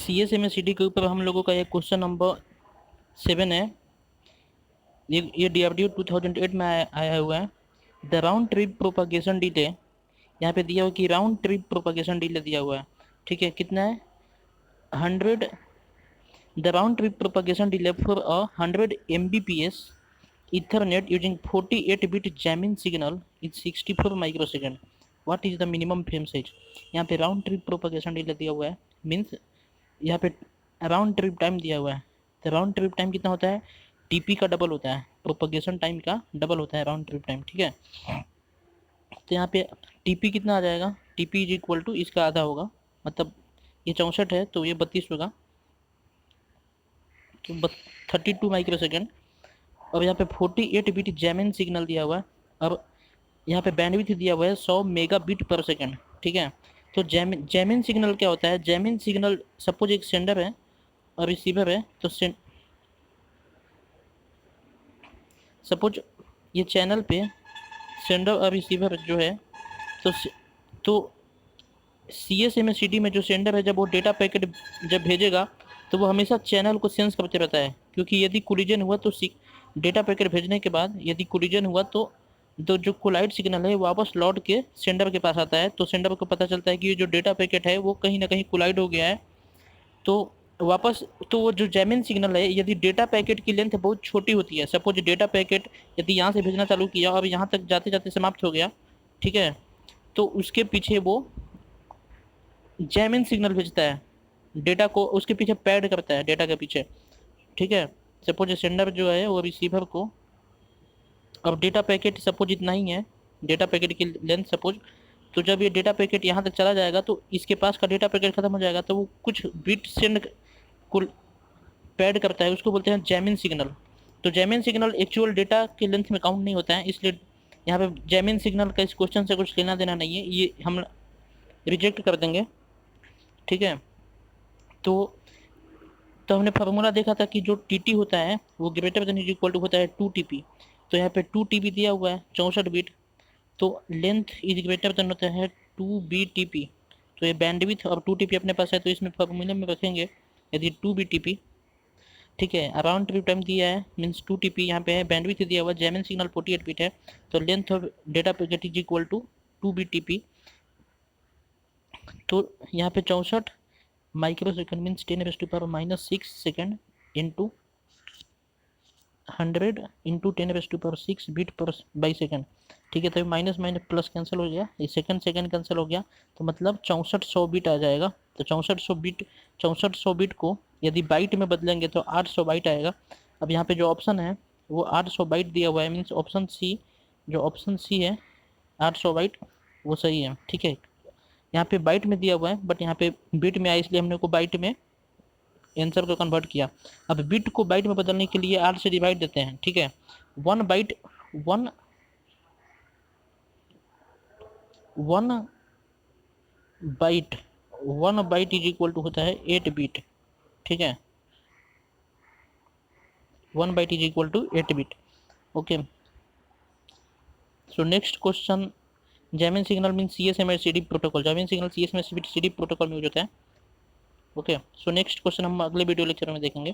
सी S M S C D के ऊपर हम लोगों का ये क्वेश्चन नंबर 7 है। ये DRDO 2008 में आया हुआ है। The round trip propagation delay, यहाँ पे दिया हुआ कि राउंड ट्रिप प्रोपागेशन डिले दिया हुआ है। ठीक है, कितना है? 100। The round trip propagation delay for 100 Mbps Ethernet using 48-bit jamming signal is 64 microsecond. What is the minimum frame size? यहाँ पे राउंड ट्रिप प्रोपागेशन डिले दिया हुआ है, मीन्स यहाँ पे राउंड ट्रिप टाइम दिया हुआ है। तो राउंड ट्रिप टाइम कितना होता है? टीपी का डबल होता है, प्रोपगेशन टाइम का डबल होता है राउंड ट्रिप टाइम। ठीक है, तो यहाँ पे टीपी कितना आ जाएगा? टीपी इज इक्वल टू इसका आधा होगा, मतलब ये 64 है तो ये 32 होगा, तो 32 माइक्रो सेकेंड। और यहाँ पे 48 बिट जैमिन सिग्नल दिया हुआ है, और यहाँ पे बैंडविड्थ दिया हुआ है 100 मेगाबिट पर सेकेंड। ठीक है, तो जैमिन सिग्नल क्या होता है? जैमिन सिग्नल, सपोज एक सेंडर है और रिसीवर है, तो सपोज ये चैनल पे सेंडर और रिसीवर जो है, तो तो CSMACD में जो सेंडर है, जब वो डेटा पैकेट जब भेजेगा तो वो हमेशा चैनल को सेंस करते रहता है, क्योंकि यदि कोलिजन हुआ तो डेटा पैकेट भेजने के बाद यदि कोलिजन हुआ तो जो कोलाइड सिग्नल है वापस लौट के सेंडर के पास आता है, तो सेंडर को पता चलता है कि ये जो डेटा पैकेट है वो कहीं ना कहीं कोलाइड हो गया है। तो वापस, तो वो जो जैमिन सिग्नल है, यदि डेटा पैकेट की लेंथ बहुत छोटी होती है, सपोज डेटा पैकेट यदि यहाँ से भेजना चालू किया और यहाँ तक जाते जाते समाप्त हो गया, ठीक है, तो उसके पीछे वो जैमिन सिग्नल भेजता है, डेटा को उसके पीछे पैड करता है डेटा के पीछे। ठीक है, सपोज सेंडर जो है वो रिसीवर को, अब डेटा पैकेट सपोज इतना ही है, डेटा पैकेट की लेंथ सपोज, तो जब ये डेटा पैकेट यहाँ तक चला जाएगा तो इसके पास का डेटा पैकेट खत्म हो जाएगा, तो वो कुछ बिट सेंड को पैड करता है, उसको बोलते हैं जैमिन सिग्नल। तो जैमिन सिग्नल एक्चुअल डेटा के लेंथ में काउंट नहीं होता है, इसलिए यहाँ पे जैमिन सिग्नल का इस क्वेश्चन से कुछ लेना देना नहीं है, ये हम रिजेक्ट कर देंगे। ठीक है, तो हमने फार्मूला देखा था कि जो टी होता है वो greater than is equal to होता है 2 TP। तो यहाँ पे 2 TP दिया हुआ है 64 बिट, तो लेंथ इज ग्रेटर देन होता है 2BTP। तो ये बैंडविड्थ और 2 TP अपने पास है, तो इसमें फार्मूले में रखेंगे यदि 2BTP। ठीक है, अराउंड ट्रिप टाइम दिया है मीन्स 2 TP, यहाँ पे है बैंडविड्थ दिया हुआ, जैमिन सिग्नल 48 बिट है, तो length of data packet is equal to 2BTP। तो यहाँ पे 64 micro second means 10⁻⁻⁶ second into 100 into 10⁻⁶ bit per by second. ठीक है, तो माइनस माइनस प्लस कैंसिल हो गया, ये सेकंड सेकंड कैंसिल हो गया, तो मतलब 6400 बिट आ जाएगा। तो 6400 बिट को यदि बाइट में बदलेंगे तो 800 बाइट आएगा। अब यहाँ पे जो ऑप्शन है वो 800 बाइट दिया हुआ है, मीन्स ऑप्शन सी, जो ऑप्शन सी है 800 बाइट, वो सही है। ठीक है, यहाँ पे बाइट में दिया हुआ है बट यहाँ पे बिट में आया, इसलिए हमने को बाइट में आंसर को कन्वर्ट किया। अब बिट को बाइट में बदलने के लिए 8 से डिवाइड देते हैं। ठीक है, one byte one one byte one byte is equal to होता है 8 बिट। ठीक है, 1 byte is equal to 8 bit. Okay, so next question, jamming signal mean CSMACD protocol, jamming signal CSMACD protocol में यूज होता है। ओके, सो नेक्स्ट क्वेश्चन हम अगले video lecture में देखेंगे।